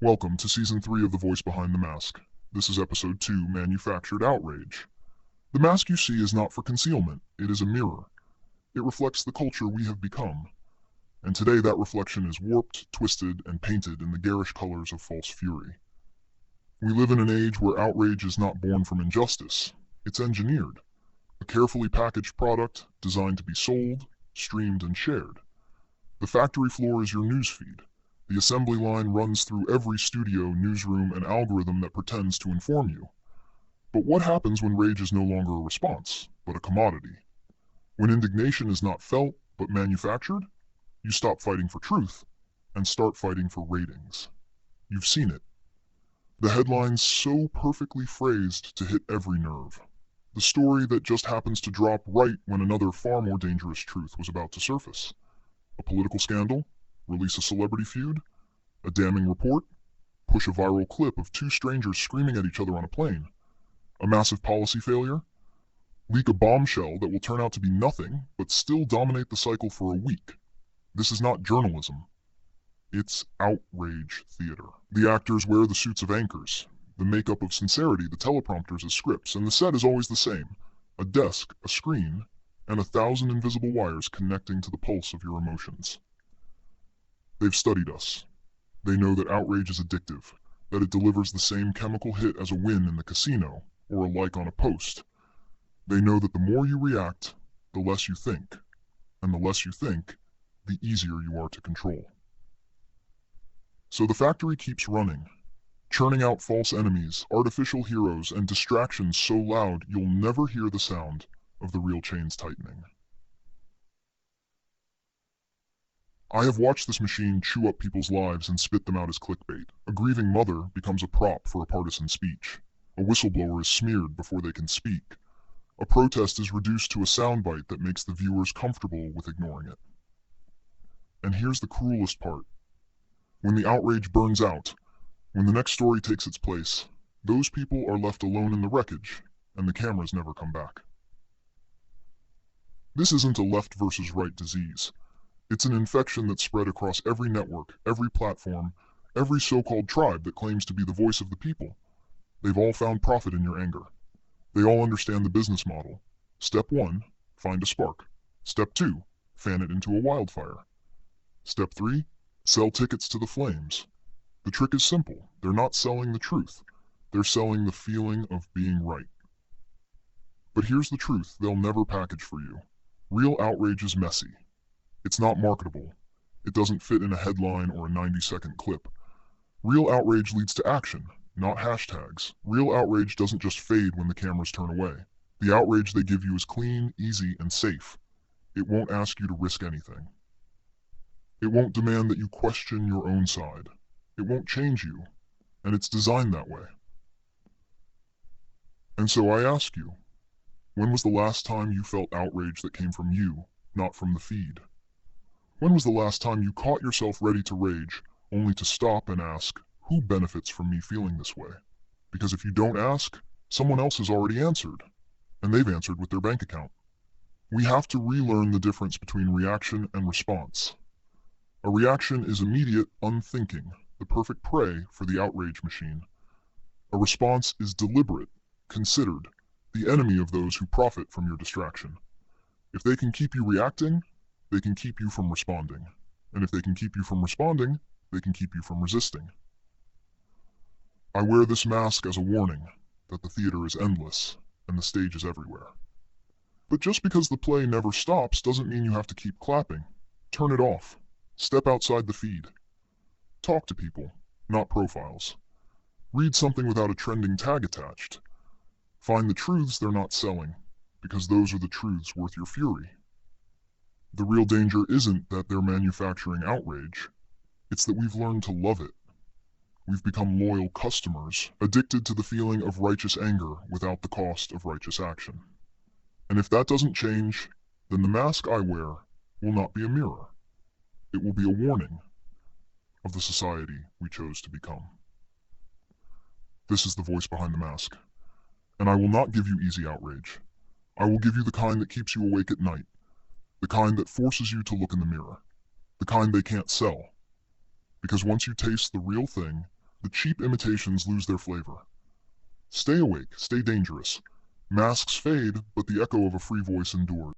Welcome to Season 3 of The Voice Behind the Mask. This is Episode 2, Manufactured Outrage. The mask you see is not for concealment, it is a mirror. It reflects the culture we have become. And today that reflection is warped, twisted, and painted in the garish colors of false fury. We live in an age where outrage is not born from injustice, it's engineered. A carefully packaged product designed to be sold, streamed, and shared. The factory floor is your newsfeed. The assembly line runs through every studio, newsroom, and algorithm that pretends to inform you. But what happens when rage is no longer a response, but a commodity? When indignation is not felt, but manufactured? You stop fighting for truth and start fighting for ratings. You've seen it. The headlines so perfectly phrased to hit every nerve. The story that just happens to drop right when another far more dangerous truth was about to surface. A political scandal? Release a celebrity feud? A damning report? Push a viral clip of two strangers screaming at each other on a plane? A massive policy failure? Leak a bombshell that will turn out to be nothing, but still dominate the cycle for a week. This is not journalism. It's outrage theater. The actors wear the suits of anchors, the makeup of sincerity, the teleprompters as scripts, and the set is always the same. A desk, a screen, and 1,000 invisible wires connecting to the pulse of your emotions. They've studied us. They know that outrage is addictive, that it delivers the same chemical hit as a win in the casino or a like on a post. They know that the more you react, the less you think, and the less you think, the easier you are to control. So the factory keeps running, churning out false enemies, artificial heroes, and distractions so loud you'll never hear the sound of the real chains tightening. I have watched this machine chew up people's lives and spit them out as clickbait. A grieving mother becomes a prop for a partisan speech. A whistleblower is smeared before they can speak. A protest is reduced to a soundbite that makes the viewers comfortable with ignoring it. And here's the cruelest part. When the outrage burns out, when the next story takes its place, those people are left alone in the wreckage, and the cameras never come back. This isn't a left versus right disease. It's an infection that's spread across every network, every platform, every so-called tribe that claims to be the voice of the people. They've all found profit in your anger. They all understand the business model. Step 1, find a spark. Step 2, fan it into a wildfire. Step 3, sell tickets to the flames. The trick is simple. They're not selling the truth. They're selling the feeling of being right. But here's the truth they'll never package for you. Real outrage is messy. It's not marketable. It doesn't fit in a headline or a 90-second clip. Real outrage leads to action, not hashtags. Real outrage doesn't just fade when the cameras turn away. The outrage they give you is clean, easy, and safe. It won't ask you to risk anything. It won't demand that you question your own side. It won't change you, and it's designed that way. And so I ask you, when was the last time you felt outrage that came from you, not from the feed? When was the last time you caught yourself ready to rage, only to stop and ask, who benefits from me feeling this way? Because if you don't ask, someone else has already answered, and they've answered with their bank account. We have to relearn the difference between reaction and response. A reaction is immediate, unthinking, the perfect prey for the outrage machine. A response is deliberate, considered, the enemy of those who profit from your distraction. If they can keep you reacting, they can keep you from responding. And if they can keep you from responding, they can keep you from resisting. I wear this mask as a warning that the theater is endless and the stage is everywhere. But just because the play never stops doesn't mean you have to keep clapping. Turn it off. Step outside the feed. Talk to people, not profiles. Read something without a trending tag attached. Find the truths they're not selling, because those are the truths worth your fury. The real danger isn't that they're manufacturing outrage. It's that we've learned to love it. We've become loyal customers, addicted to the feeling of righteous anger without the cost of righteous action. And if that doesn't change, then the mask I wear will not be a mirror. It will be a warning of the society we chose to become. This is the voice behind the mask. And I will not give you easy outrage. I will give you the kind that keeps you awake at night. The kind that forces you to look in the mirror. The kind they can't sell. Because once you taste the real thing, The cheap imitations lose their flavor. Stay awake, stay dangerous. Masks fade, but the echo of a free voice endures.